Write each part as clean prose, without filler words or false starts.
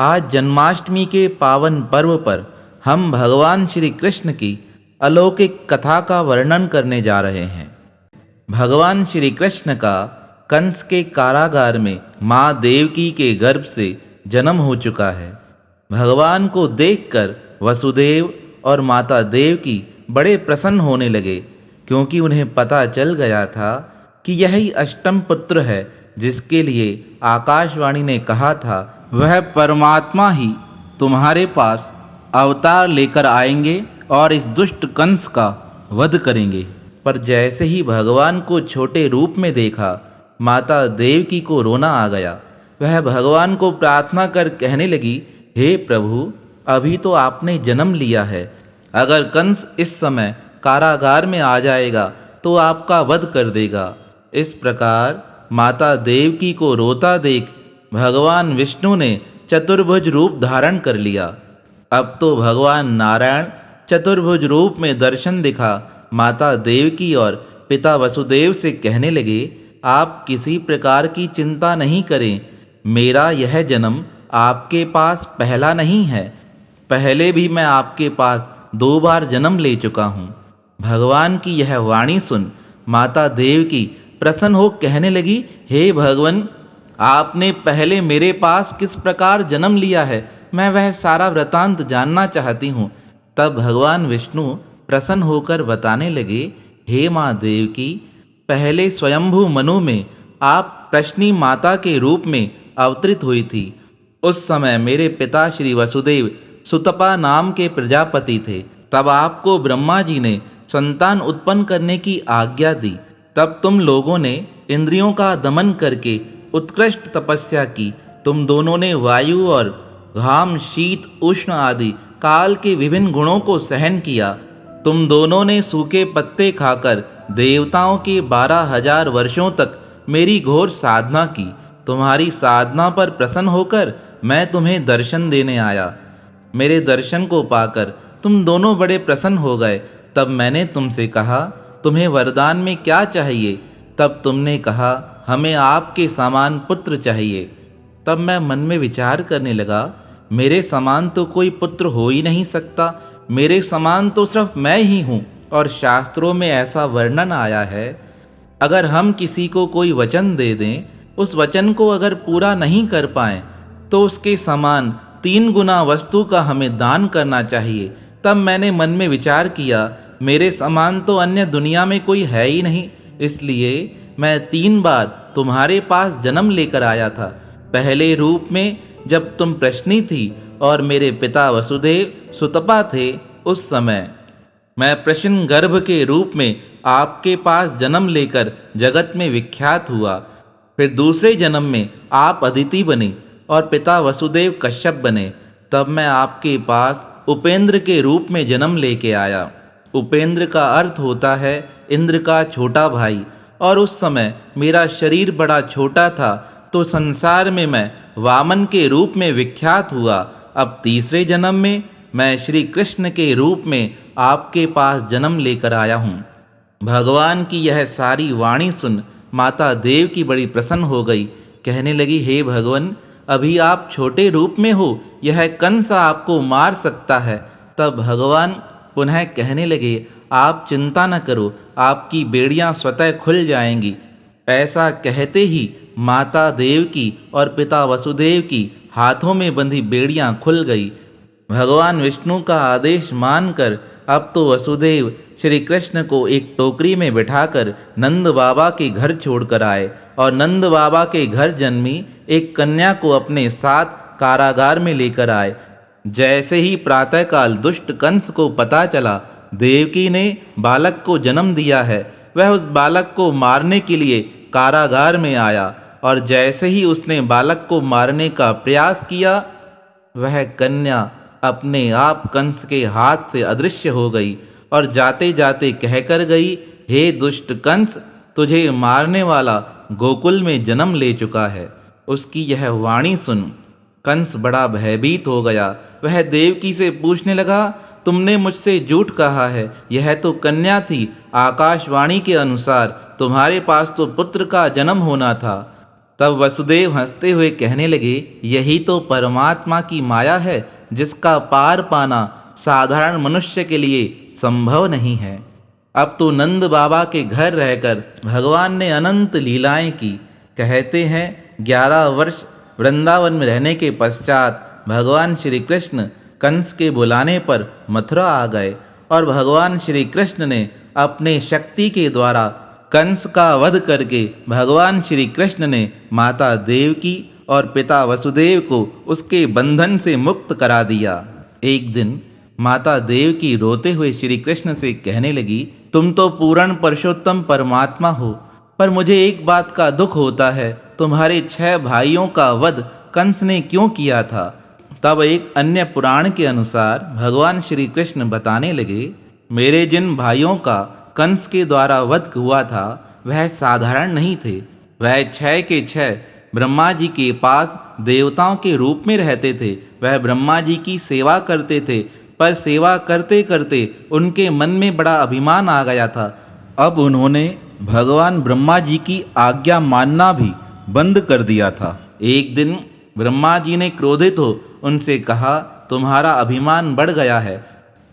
आज जन्माष्टमी के पावन पर्व पर हम भगवान श्री कृष्ण की अलौकिक कथा का वर्णन करने जा रहे हैं। भगवान श्री कृष्ण का कंस के कारागार में माँ देवकी के गर्भ से जन्म हो चुका है। भगवान को देखकर वसुदेव और माता देवकी बड़े प्रसन्न होने लगे, क्योंकि उन्हें पता चल गया था कि यही अष्टम पुत्र है जिसके लिए आकाशवाणी ने कहा था वह परमात्मा ही तुम्हारे पास अवतार लेकर आएंगे और इस दुष्ट कंस का वध करेंगे। पर जैसे ही भगवान को छोटे रूप में देखा, माता देवकी को रोना आ गया। वह भगवान को प्रार्थना कर कहने लगी, हे प्रभु, अभी तो आपने जन्म लिया है। अगर कंस इस समय कारागार में आ जाएगा तो आपका वध कर देगा। इस प्रकार माता देवकी को रोता देख भगवान विष्णु ने चतुर्भुज रूप धारण कर लिया। अब तो भगवान नारायण चतुर्भुज रूप में दर्शन दिखा माता देवकी और पिता वसुदेव से कहने लगे, आप किसी प्रकार की चिंता नहीं करें। मेरा यह जन्म आपके पास पहला नहीं है। पहले भी मैं आपके पास 2 बार जन्म ले चुका हूँ। भगवान की यह वाणी सुन माता देवकी प्रसन्न हो कहने लगी, हे भगवान, आपने पहले मेरे पास किस प्रकार जन्म लिया है, मैं वह सारा वृतांत जानना चाहती हूँ। तब भगवान विष्णु प्रसन्न होकर बताने लगे, हे माँ देवकी, पहले स्वयंभू मनु में आप प्रश्नी माता के रूप में अवतरित हुई थी। उस समय मेरे पिता श्री वसुदेव सुतपा नाम के प्रजापति थे। तब आपको ब्रह्मा जी ने संतान उत्पन्न करने की आज्ञा दी। तब तुम लोगों ने इंद्रियों का दमन करके उत्कृष्ट तपस्या की। तुम दोनों ने वायु और घाम, शीत, उष्ण आदि काल के विभिन्न गुणों को सहन किया। तुम दोनों ने सूखे पत्ते खाकर देवताओं के 12,000 वर्षों तक मेरी घोर साधना की। तुम्हारी साधना पर प्रसन्न होकर मैं तुम्हें दर्शन देने आया। मेरे दर्शन को पाकर तुम दोनों बड़े प्रसन्न हो गए। तब मैंने तुमसे कहा, तुम्हें वरदान में क्या चाहिए? तब तुमने कहा, हमें आपके समान पुत्र चाहिए। तब मैं मन में विचार करने लगा, मेरे समान तो कोई पुत्र हो ही नहीं सकता। मेरे समान तो सिर्फ मैं ही हूँ, और शास्त्रों में ऐसा वर्णन आया है, अगर हम किसी को कोई वचन दे दें, उस वचन को अगर पूरा नहीं कर पाएं, तो उसके समान 3 गुना वस्तु का हमें दान करना चाहिए। तब मैंने मन में विचार किया, मेरे समान तो अन्य दुनिया में कोई है ही नहीं, इसलिए मैं 3 बार तुम्हारे पास जन्म लेकर आया था। पहले रूप में जब तुम प्रश्नी थी और मेरे पिता वसुदेव सुतपा थे, उस समय मैं प्रश्न गर्भ के रूप में आपके पास जन्म लेकर जगत में विख्यात हुआ। फिर दूसरे जन्म में आप अदिति बने और पिता वसुदेव कश्यप बने। तब मैं आपके पास उपेंद्र के रूप में जन्म लेके आया। उपेंद्र का अर्थ होता है इंद्र का छोटा भाई, और उस समय मेरा शरीर बड़ा छोटा था, तो संसार में मैं वामन के रूप में विख्यात हुआ। अब तीसरे जन्म में मैं श्री कृष्ण के रूप में आपके पास जन्म लेकर आया हूँ। भगवान की यह सारी वाणी सुन माता देव की बड़ी प्रसन्न हो गई। कहने लगी, हे भगवान, अभी आप छोटे रूप में हो, यह कंस आपको मार सकता है। तब भगवान पुनः कहने लगे, आप चिंता न करो, आपकी बेड़ियां स्वतः खुल जाएंगी। ऐसा कहते ही माता देवकी और पिता वसुदेव की हाथों में बंधी बेड़ियां खुल गई। भगवान विष्णु का आदेश मानकर अब तो वसुदेव श्री कृष्ण को एक टोकरी में बिठाकर नंद बाबा के घर छोड़कर आए, और नंद बाबा के घर जन्मी एक कन्या को अपने साथ कारागार में लेकर आए। जैसे ही प्रातःकाल दुष्ट कंस को पता चला देवकी ने बालक को जन्म दिया है, वह उस बालक को मारने के लिए कारागार में आया, और जैसे ही उसने बालक को मारने का प्रयास किया, वह कन्या अपने आप कंस के हाथ से अदृश्य हो गई और जाते जाते कहकर गई, हे दुष्ट कंस, तुझे मारने वाला गोकुल में जन्म ले चुका है। उसकी यह वाणी सुन कंस बड़ा भयभीत हो गया। वह देवकी से पूछने लगा, तुमने मुझसे झूठ कहा है, यह तो कन्या थी। आकाशवाणी के अनुसार तुम्हारे पास तो पुत्र का जन्म होना था। तब वसुदेव हंसते हुए कहने लगे, यही तो परमात्मा की माया है जिसका पार पाना साधारण मनुष्य के लिए संभव नहीं है। अब तो नंद बाबा के घर रहकर भगवान ने अनंत लीलाएं की। कहते हैं 11 वर्ष वृंदावन में रहने के पश्चात भगवान श्री कृष्ण कंस के बुलाने पर मथुरा आ गए और भगवान श्री कृष्ण ने अपने शक्ति के द्वारा कंस का वध करके भगवान श्री कृष्ण ने माता देवकी और पिता वसुदेव को उसके बंधन से मुक्त करा दिया। एक दिन माता देवकी रोते हुए श्री कृष्ण से कहने लगी, तुम तो पूर्ण पुरुषोत्तम परमात्मा हो, पर मुझे एक बात का दुख होता है, तुम्हारे 6 भाइयों का वध कंस ने क्यों किया था। तब एक अन्य पुराण के अनुसार भगवान श्री कृष्ण बताने लगे, मेरे जिन भाइयों का कंस के द्वारा वध हुआ था वह साधारण नहीं थे। वह 6 के 6 ब्रह्मा जी के पास देवताओं के रूप में रहते थे। वह ब्रह्मा जी की सेवा करते थे, पर सेवा करते करते उनके मन में बड़ा अभिमान आ गया था। अब उन्होंने भगवान ब्रह्मा जी की आज्ञा मानना भी बंद कर दिया था। एक दिन ब्रह्मा जी ने क्रोधित हो उनसे कहा, तुम्हारा अभिमान बढ़ गया है,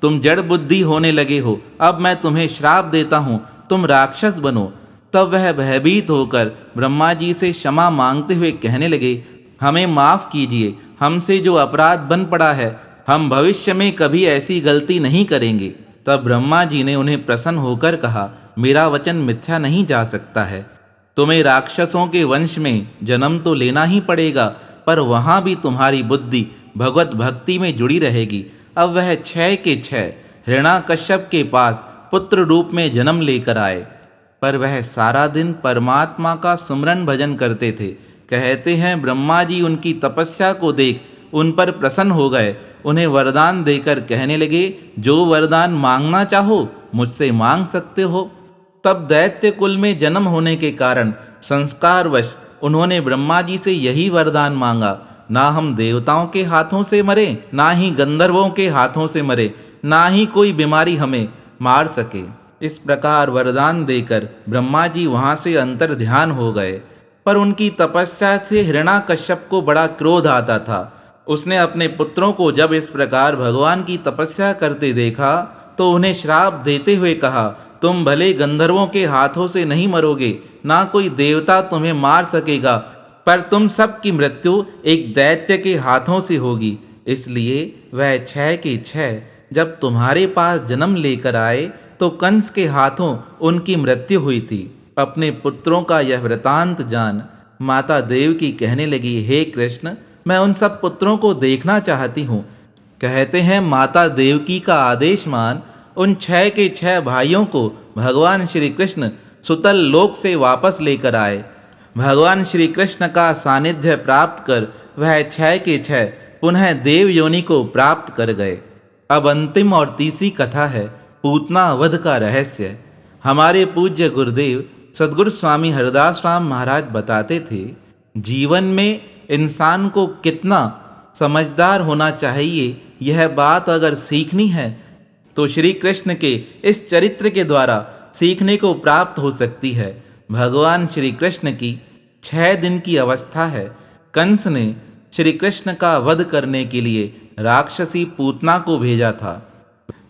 तुम जड़ बुद्धि होने लगे हो, अब मैं तुम्हें श्राप देता हूँ, तुम राक्षस बनो। तब वह भयभीत होकर ब्रह्मा जी से क्षमा मांगते हुए कहने लगे, हमें माफ़ कीजिए, हमसे जो अपराध बन पड़ा है, हम भविष्य में कभी ऐसी गलती नहीं करेंगे। तब ब्रह्मा जी ने उन्हें प्रसन्न होकर कहा, मेरा वचन मिथ्या नहीं जा सकता है, तुम्हें राक्षसों के वंश में जन्म तो लेना ही पड़ेगा, पर वहाँ भी तुम्हारी बुद्धि भगवत भक्ति में जुड़ी रहेगी। अब वह 6 के 6 हिरण्याकश्यप के पास पुत्र रूप में जन्म लेकर आए, पर वह सारा दिन परमात्मा का सुमरन भजन करते थे। कहते हैं ब्रह्मा जी उनकी तपस्या को देख उन पर प्रसन्न हो गए, उन्हें वरदान देकर कहने लगे, जो वरदान मांगना चाहो मुझसे मांग सकते हो। तब दैत्य कुल में जन्म होने के कारण संस्कारवश उन्होंने ब्रह्मा जी से यही वरदान मांगा, ना हम देवताओं के हाथों से मरे, ना ही गंधर्वों के हाथों से मरे, ना ही कोई बीमारी हमें मार सके। इस प्रकार वरदान देकर ब्रह्मा जी वहाँ से अंतर ध्यान हो गए। पर उनकी तपस्या से हिरण्याकश्यप को बड़ा क्रोध आता था। उसने अपने पुत्रों को जब इस प्रकार भगवान की तपस्या करते देखा तो उन्हें श्राप देते हुए कहा, तुम भले गंधर्वों के हाथों से नहीं मरोगे, ना कोई देवता तुम्हें मार सकेगा, पर तुम सब की मृत्यु एक दैत्य के हाथों से होगी। इसलिए वह 6 के 6 जब तुम्हारे पास जन्म लेकर आए तो कंस के हाथों उनकी मृत्यु हुई थी। अपने पुत्रों का यह वृतांत जान माता देवकी कहने लगी, हे कृष्ण, मैं उन सब पुत्रों को देखना चाहती हूँ। कहते हैं माता देवकी का आदेश मान उन 6 के 6 भाइयों को भगवान श्री कृष्ण सुतल लोक से वापस लेकर आए। भगवान श्री कृष्ण का सानिध्य प्राप्त कर वह 6 के 6 पुनः देव योनि को प्राप्त कर गए। अब अंतिम और तीसरी कथा है पूतना वध का रहस्य। हमारे पूज्य गुरुदेव सद्गुरु स्वामी हरदास राम महाराज बताते थे, जीवन में इंसान को कितना समझदार होना चाहिए, यह बात अगर सीखनी है तो श्री कृष्ण के इस चरित्र के द्वारा सीखने को प्राप्त हो सकती है। भगवान श्री कृष्ण की 6 दिन की अवस्था है। कंस ने श्री कृष्ण का वध करने के लिए राक्षसी पूतना को भेजा था।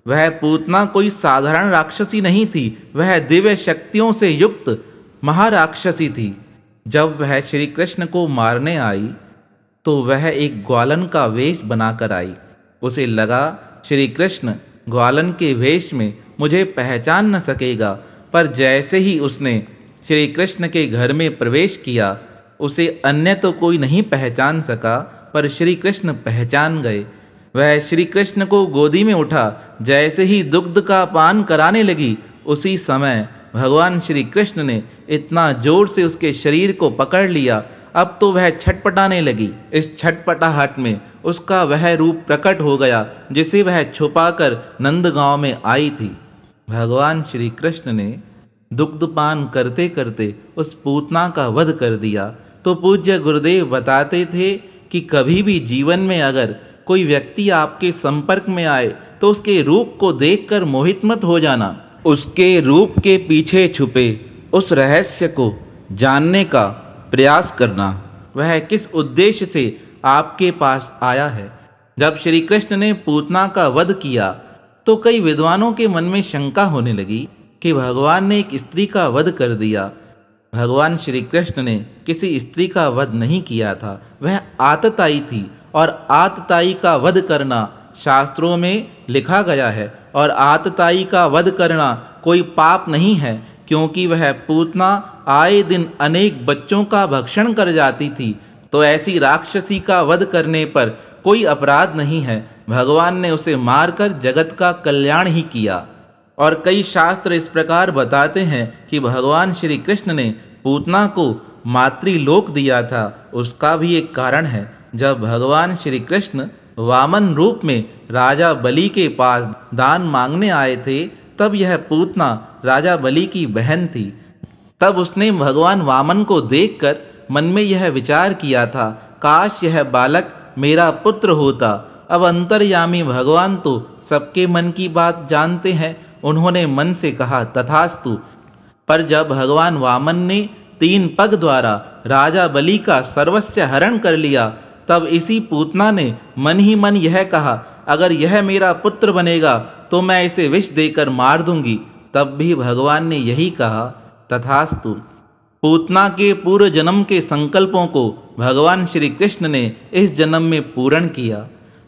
वह पूतना कोई साधारण राक्षसी नहीं थी, वह दिव्य शक्तियों से युक्त महाराक्षसी थी। जब वह श्री कृष्ण को मारने आई तो वह एक ग्वालन का वेश बनाकर आई। उसे लगा श्री कृष्ण ग्वालन के वेश में मुझे पहचान न सकेगा, पर जैसे ही उसने श्री कृष्ण के घर में प्रवेश किया, उसे अन्य तो कोई नहीं पहचान सका, पर श्री कृष्ण पहचान गए। वह श्री कृष्ण को गोदी में उठा, जैसे ही दुग्ध का पान कराने लगी, उसी समय भगवान श्री कृष्ण ने इतना जोर से उसके शरीर को पकड़ लिया, अब तो वह छटपटाने लगी। इस छटपटाहट में उसका वह रूप प्रकट हो गया जिसे वह छुपाकर नंदगांव में आई थी। भगवान श्री कृष्ण ने दुग्धपान करते करते उस पूतना का वध कर दिया। तो पूज्य गुरुदेव बताते थे कि कभी भी जीवन में अगर कोई व्यक्ति आपके संपर्क में आए तो उसके रूप को देखकर मोहित मत हो जाना। उसके रूप के पीछे छुपे उस रहस्य को जानने का प्रयास करना, वह किस उद्देश्य से आपके पास आया है। जब श्री कृष्ण ने पूतना का वध किया तो कई विद्वानों के मन में शंका होने लगी कि भगवान ने एक स्त्री का वध कर दिया। भगवान श्री कृष्ण ने किसी स्त्री का वध नहीं किया था, वह आतताई थी और आतताई का वध करना शास्त्रों में लिखा गया है। और आतताई का वध करना कोई पाप नहीं है, क्योंकि वह पूतना आए दिन अनेक बच्चों का भक्षण कर जाती थी, तो ऐसी राक्षसी का वध करने पर कोई अपराध नहीं है। भगवान ने उसे मारकर जगत का कल्याण ही किया। और कई शास्त्र इस प्रकार बताते हैं कि भगवान श्री कृष्ण ने पूतना को मातृलोक दिया था। उसका भी एक कारण है। जब भगवान श्री कृष्ण वामन रूप में राजा बलि के पास दान मांगने आए थे, तब यह पूतना राजा बलि की बहन थी। तब उसने भगवान वामन को देखकर मन में यह विचार किया था, काश यह बालक मेरा पुत्र होता। अब अंतर्यामी भगवान तो सबके मन की बात जानते हैं। उन्होंने मन से कहा तथास्तु। पर जब भगवान वामन ने 3 पग द्वारा राजा बलि का सर्वस्व हरण कर लिया, तब इसी पूतना ने मन ही मन यह कहा, अगर यह मेरा पुत्र बनेगा तो मैं इसे विष देकर मार दूंगी। तब भी भगवान ने यही कहा तथास्तु। पूतना के पूर्व जन्म के संकल्पों को भगवान श्री कृष्ण ने इस जन्म में पूर्ण किया।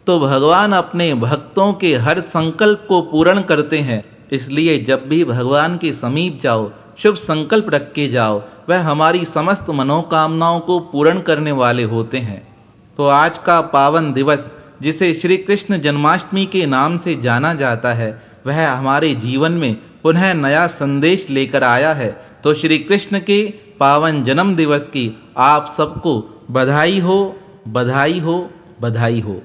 तो भगवान अपने भक्तों के हर संकल्प को पूर्ण करते हैं। इसलिए जब भी भगवान के समीप जाओ, शुभ संकल्प रख के जाओ, वह हमारी समस्त मनोकामनाओं को पूर्ण करने वाले होते हैं। तो आज का पावन दिवस, जिसे श्री कृष्ण जन्माष्टमी के नाम से जाना जाता है, वह हमारे जीवन में पुनः नया संदेश लेकर आया है। तो श्री कृष्ण के पावन जन्म दिवस की आप सबको बधाई हो, बधाई हो, बधाई हो।